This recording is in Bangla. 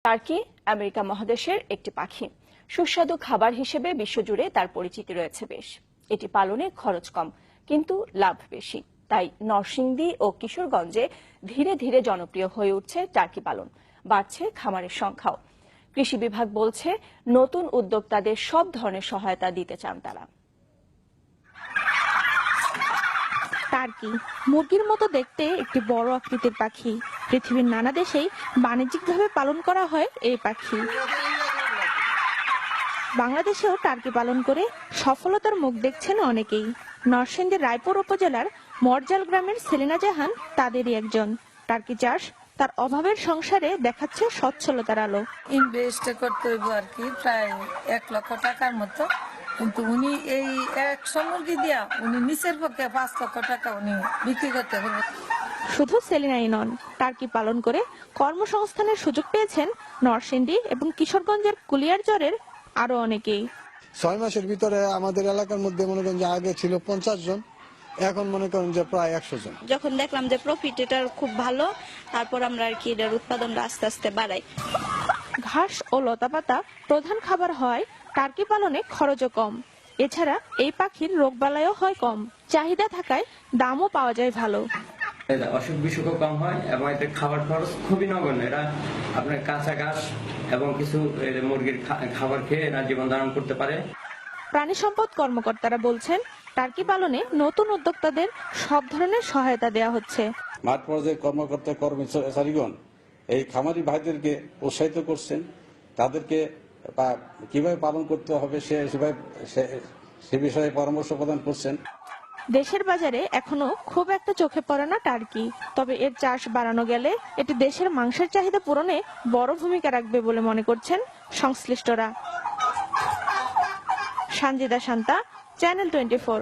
টার্কি আমেরিকা মহাদেশের একটি পাখি। সুস্বাদু খাবার হিসেবে বিশ্বজুড়ে তার পরিচিতি রয়েছে বেশ। এটি পালনে খরচ কম, কিন্তু লাভ বেশি। তাই নরসিংদী ও কিশোরগঞ্জে ধীরে ধীরে জনপ্রিয় হয়ে উঠছে টার্কি পালন। বাড়ছে খামারের সংখ্যাও। কৃষি বিভাগ বলছে, নতুন উদ্যোক্তাদের সব ধরনের সহায়তা দিতে চান তারা। টার্কি মুরগির মতো দেখতে একটি বড় আকৃতির পাখি। পৃথিবীর নানা দেশেই বাণিজ্যিকভাবে পালন করা হয় এই পাখি। বাংলাদেশেও টার্কি পালন করে সফলতার মুখ দেখছেন অনেকেই। নরসিংদীর রায়পুর উপজেলার মরজাল গ্রামের সেলিনা জাহান তাদেরই একজন। টার্কি চাষ তার অভাবের সংসারে দেখাচ্ছে সচ্ছলতার আলো। ইনভেস্ট করতে হইব আর কি, প্রায় 1 লক্ষ টাকার মতো। কিন্তু উনি এই 100 মুরগি দিয়া উনি নিচের পক্ষে 5 লক্ষ টাকা উনি বিক্রি করতে পারবেন। শুধু সেলিনাই নন, টার্কি পালন করে কর্মসংস্থানের সুযোগ পেয়েছেন নরসিংদী এবং কিশোরগঞ্জের কুলিয়ারচরের আরো অনেকেই। 6 মাসের ভিতরে আমাদের এলাকার মধ্যে মনে করেন যে আগে ছিল 50 জন, এখন মনে করেন যে প্রায় 100 জন। যখন দেখলাম যে প্রফিট এটার খুব ভালো, তারপর আমরা আর কি এটার উৎপাদনটা আস্তে আস্তে বাড়াই। ঘাস ও লতাপাতা প্রধান খাবার হয়, টার্কি পালনে খরচও কম। এছাড়া এই পাখির রোগবালাইও হয় কম। চাহিদা থাকায় দামও পাওয়া যায় ভালো। অসুখ বিসুখও কম হয় এবং এতে খাবার খরচ খুবই নগণ্য। এরা আপনার কাঁচা ঘাস এবং কিছু মুরগির খাবার খেয়ে এরা জীবন ধারণ করতে পারে। প্রাণী সম্পদ কর্মকর্তারা বলছেন, টার্কি পালনে নতুন উদ্যোক্তাদের সব ধরনের সহায়তা দেওয়া হচ্ছে। মাঠ পর্যায়ে কর্মকর্তা কর্মচারীগণ এই খামারি ভাইদেরকে উৎসাহিত করছেন, তাদেরকে কিভাবে পালন করতে হবে সে বিষয়ে পরামর্শ প্রদান করছেন। দেশের বাজারে এখনো খুব একটা চোখে পড়ে না টার্কি, তবে এর চাষ বাড়ানো গেলে এটি দেশের মাংসের চাহিদা পূরণে বড় ভূমিকা রাখবে বলে মনে করছেন সংশ্লিষ্টরা। সানজিদা শান্তা, চ্যানেল 24।